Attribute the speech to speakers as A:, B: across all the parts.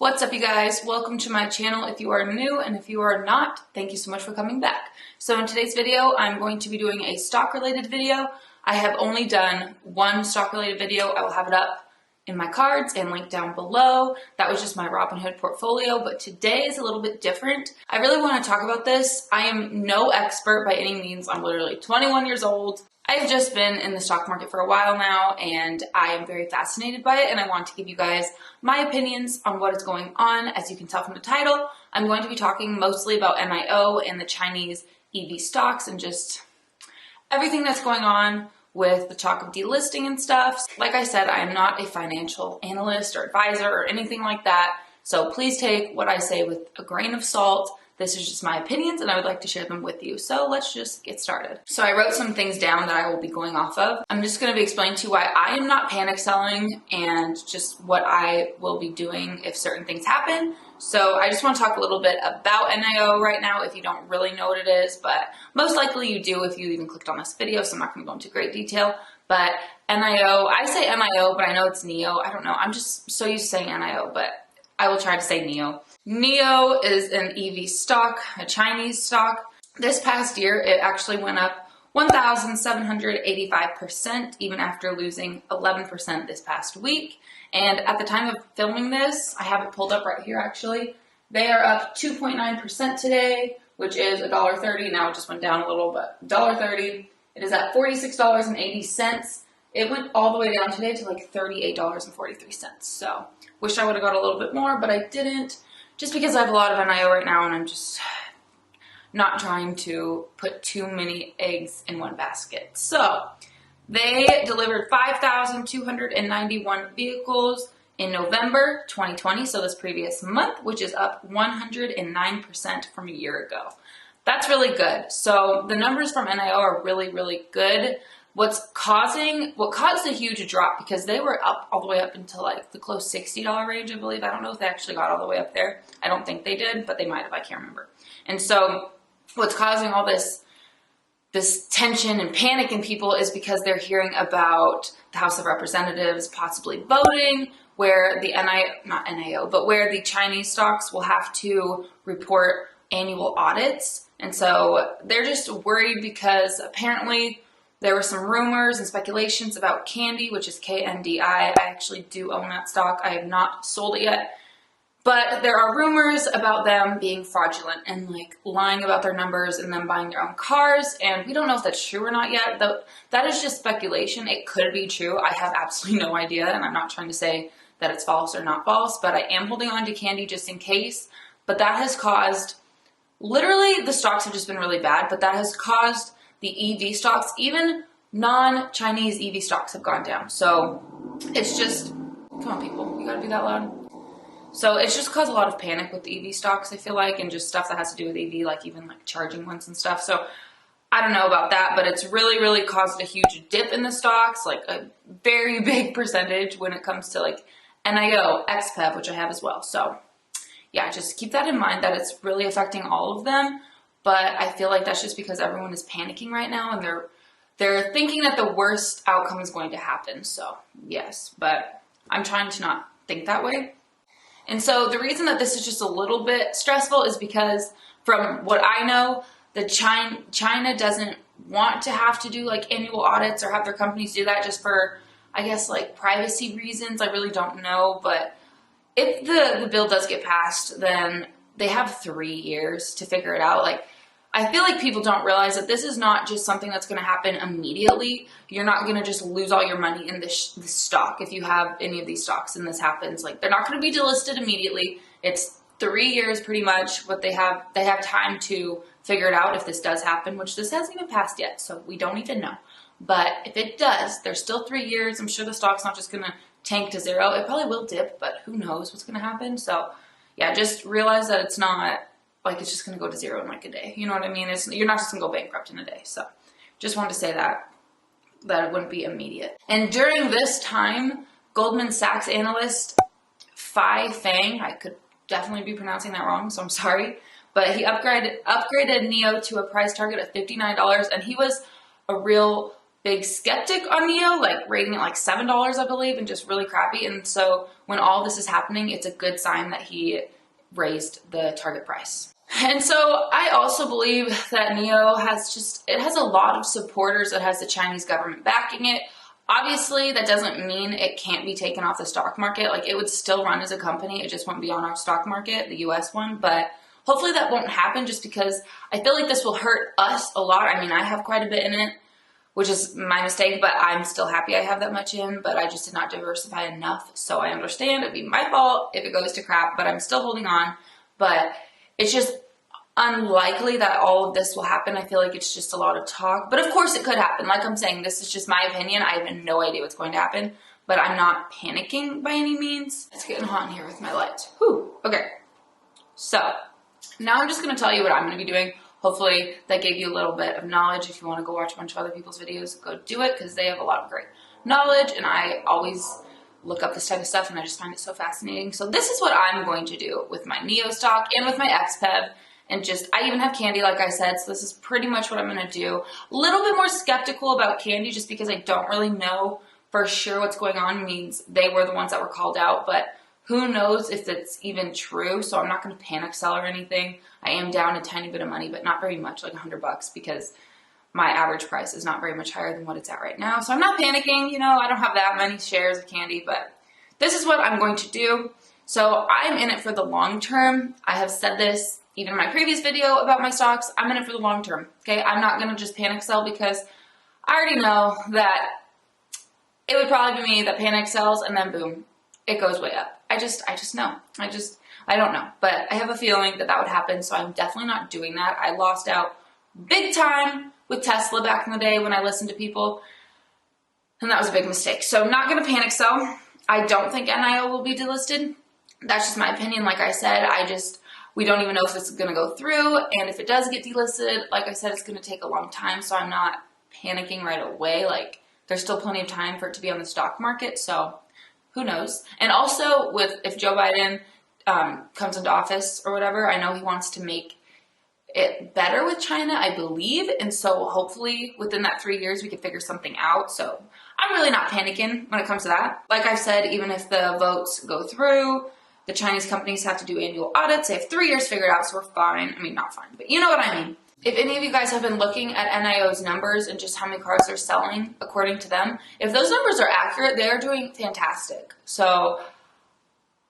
A: What's up, you guys? Welcome to my channel if you are new, and if you are not, thank you so much for coming back. So in today's video, I'm going to be doing a stock related video. I have only done one stock related video. I will have it up in my cards and linked down below. That was just my Robinhood portfolio, but today is a little bit different. I really want to talk about this. I am no expert by any means. I'm literally 21 years old. I've just been in the stock market for a while now, and I am very fascinated by it, and I want to give you guys my opinions on what is going on. As you can tell from the title, I'm going to be talking mostly about NIO and the Chinese EV stocks and just everything that's going on with the talk of delisting and stuff. Like I said, I am not a financial analyst or advisor or anything like that, so please take what I say with a grain of salt. This is just my opinions, and I would like to share them with you. So let's just get started. So I wrote some things down that I will be going off of. I'm just going to be explaining to you why I am not panic selling and just what I will be doing if certain things happen. So I just want to talk a little bit about NIO right now if you don't really know what it is, but most likely you do if you even clicked on this video, so I'm not going to go into great detail. But NIO, I say NIO, but I know it's NEO. I don't know. I'm just so used to saying NIO, but I will try to say NEO. NEO is an EV stock, a Chinese stock. This past year, it actually went up 1,785%, even after losing 11% this past week. And at the time of filming this, I have it pulled up right here actually, they are up 2.9% today, which is $1.30. Now it just went down a little, but $1.30. It is at $46.80. It went all the way down today to like $38.43. So wish I would have got a little bit more, but I didn't. Just because I have a lot of NIO right now and I'm just not trying to put too many eggs in one basket. So they delivered 5,291 vehicles in November 2020, so this previous month, which is up 109% from a year ago. That's really good. So the numbers from NIO are really, really good. What caused a huge drop, because they were up all the way up into like the close $60 range, I believe. I don't know if they actually got all the way up there. I don't think they did, but they might have. I can't remember. And so what's causing all this tension and panic in people is because they're hearing about the House of Representatives possibly voting where the where the Chinese stocks will have to report annual audits. And so they're just worried because apparently there were some rumors and speculations about Candy, which is KNDI. I actually do own that stock. I have not sold it yet. But there are rumors about them being fraudulent and like lying about their numbers and them buying their own cars. And we don't know if that's true or not yet. Though that is just speculation. It could be true. I have absolutely no idea. And I'm not trying to say that it's false or not false, but I am holding on to Candy just in case. But that has caused, literally the stocks have just been really bad, but that has caused the EV stocks, even non-Chinese EV stocks have gone down. So it's just, come on people, you gotta be that loud. So it's just caused a lot of panic with the EV stocks, I feel like, and just stuff that has to do with EV, like even like charging ones and stuff. So I don't know about that, but it's really, really caused a huge dip in the stocks, like a very big percentage when it comes to like NIO, XPEV, which I have as well. So yeah, just keep that in mind that it's really affecting all of them. But I feel like that's just because everyone is panicking right now and they're thinking that the worst outcome is going to happen. So yes, but I'm trying to not think that way. And so the reason that this is just a little bit stressful is because from what I know, China doesn't want to have to do like annual audits or have their companies do that just for, I guess, like privacy reasons. I really don't know. But if the bill does get passed, then they have 3 years to figure it out. Like, I feel like people don't realize that this is not just something that's going to happen immediately. You're not going to just lose all your money in this stock if you have any of these stocks and this happens. Like, they're not going to be delisted immediately. It's 3 years pretty much what they have. They have time to figure it out if this does happen, which this hasn't even passed yet, so we don't even know. But if it does, there's still 3 years. I'm sure the stock's not just going to tank to zero. It probably will dip, but who knows what's going to happen. So yeah, just realize that it's not like it's just going to go to zero in like a day. You know what I mean? You're not just going to go bankrupt in a day. So just wanted to say that it wouldn't be immediate. And during this time, Goldman Sachs analyst Fai Fang, I could definitely be pronouncing that wrong, so I'm sorry, but he upgraded NIO to a price target of $59, and he was a real big skeptic on NEO, like rating it like $7, I believe, and just really crappy. And so when all this is happening, it's a good sign that he raised the target price. And so I also believe that NEO has a lot of supporters. It has the Chinese government backing it. Obviously, that doesn't mean it can't be taken off the stock market. Like, it would still run as a company. It just won't be on our stock market, the US one. But hopefully that won't happen, just because I feel like this will hurt us a lot. I mean, I have quite a bit in it, which is my mistake, but I'm still happy I have that much in, but I just did not diversify enough. So I understand it'd be my fault if it goes to crap, but I'm still holding on. But it's just unlikely that all of this will happen. I feel like it's just a lot of talk, but of course it could happen. Like I'm saying, this is just my opinion. I have no idea what's going to happen, but I'm not panicking by any means. It's getting hot in here with my lights. Whew. Okay. So now I'm just going to tell you what I'm going to be doing. Hopefully that gave you a little bit of knowledge. If you want to go watch a bunch of other people's videos, go do it, because they have a lot of great knowledge, and I always look up this type of stuff and I just find it so fascinating. So this is what I'm going to do with my NEO stock and with my XPEV. And I even have candy, like I said, so this is pretty much what I'm going to do. A little bit more skeptical about candy, just because I don't really know for sure what's going on. It means they were the ones that were called out, but who knows if it's even true. So I'm not going to panic sell or anything. I am down a tiny bit of money, but not very much, like $100, because my average price is not very much higher than what it's at right now. So I'm not panicking. You know, I don't have that many shares of candy, but this is what I'm going to do. So I'm in it for the long term. I have said this even in my previous video about my stocks. I'm in it for the long term. Okay. I'm not going to just panic sell, because I already know that it would probably be me that panic sells and then boom, it goes way up. I just know. I don't know, but I have a feeling that would happen. So I'm definitely not doing that. I lost out big time with Tesla back in the day when I listened to people, and that was a big mistake. So I'm not going to panic sell. I don't think NIO will be delisted. That's just my opinion. Like I said, we don't even know if this is going to go through. And if it does get delisted, like I said, it's going to take a long time. So I'm not panicking right away. Like, there's still plenty of time for it to be on the stock market. So who knows? And also, if Joe Biden comes into office or whatever, I know he wants to make it better with China, I believe. And so hopefully within that 3 years, we can figure something out. So I'm really not panicking when it comes to that. Like I've said, even if the votes go through, the Chinese companies have to do annual audits. They have 3 years figured out, so we're fine. I mean, not fine, but you know what I mean. If any of you guys have been looking at NIO's numbers and just how many cars they're selling according to them, if those numbers are accurate, they're doing fantastic. So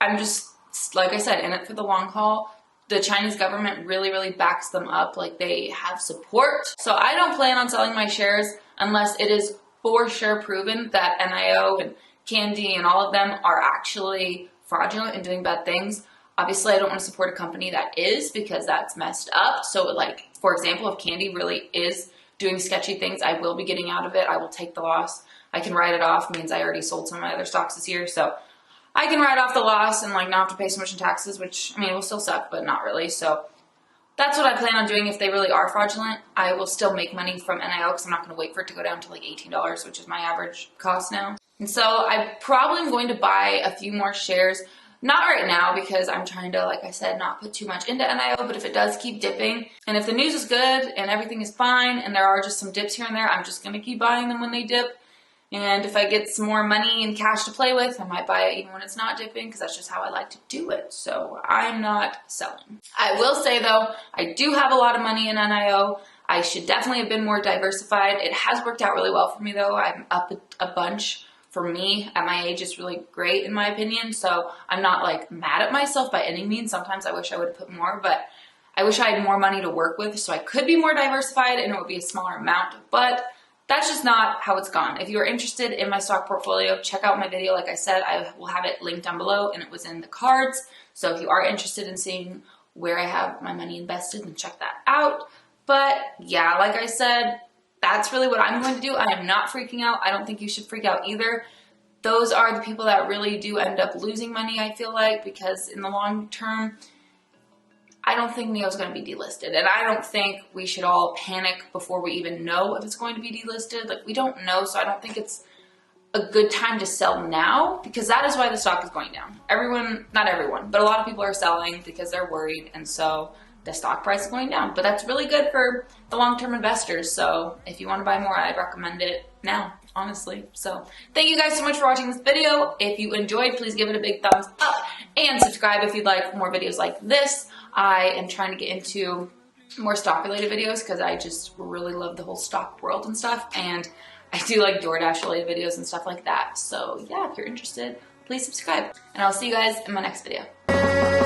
A: I'm just, like I said, in it for the long haul. The Chinese government really, really backs them up. Like, they have support. So I don't plan on selling my shares unless it is for sure proven that NIO and Candy and all of them are actually fraudulent and doing bad things. Obviously, I don't want to support a company that is, because that's messed up. So, like, for example, if Candy really is doing sketchy things, I will be getting out of it. I will take the loss. I can write it off. It means I already sold some of my other stocks this year. So I can write off the loss and, like, not have to pay so much in taxes, which, I mean, it will still suck, but not really. So that's what I plan on doing. If they really are fraudulent, I will still make money from NIO, because I'm not going to wait for it to go down to like $18, which is my average cost now. And so I probably am going to buy a few more shares. Not right now, because I'm trying to, like I said, not put too much into NIO, but if it does keep dipping, and if the news is good and everything is fine and there are just some dips here and there, I'm just going to keep buying them when they dip. And if I get some more money and cash to play with, I might buy it even when it's not dipping, because that's just how I like to do it. So I'm not selling. I will say, though, I do have a lot of money in NIO. I should definitely have been more diversified. It has worked out really well for me, though. I'm up a bunch. For me, at my age, it's really great in my opinion. So I'm not like mad at myself by any means. Sometimes I wish I would have put more, but I wish I had more money to work with, so I could be more diversified and it would be a smaller amount, but that's just not how it's gone. If you're interested in my stock portfolio, check out my video. Like I said, I will have it linked down below, and it was in the cards. So if you are interested in seeing where I have my money invested, then check that out. But yeah, like I said, that's really what I'm going to do. I am not freaking out. I don't think you should freak out either. Those are the people that really do end up losing money, I feel like, because in the long term, I don't think NEO is going to be delisted. And I don't think we should all panic before we even know if it's going to be delisted. Like, we don't know, so I don't think it's a good time to sell now, because that is why the stock is going down. Everyone, not everyone, but a lot of people are selling because they're worried. And so the stock price is going down. But that's really good for the long-term investors. So if you want to buy more, I'd recommend it now, honestly. So thank you guys so much for watching this video. If you enjoyed, please give it a big thumbs up and subscribe if you'd like more videos like this. I am trying to get into more stock related videos because I just really love the whole stock world and stuff. And I do like DoorDash related videos and stuff like that. So yeah, if you're interested, please subscribe. And I'll see you guys in my next video.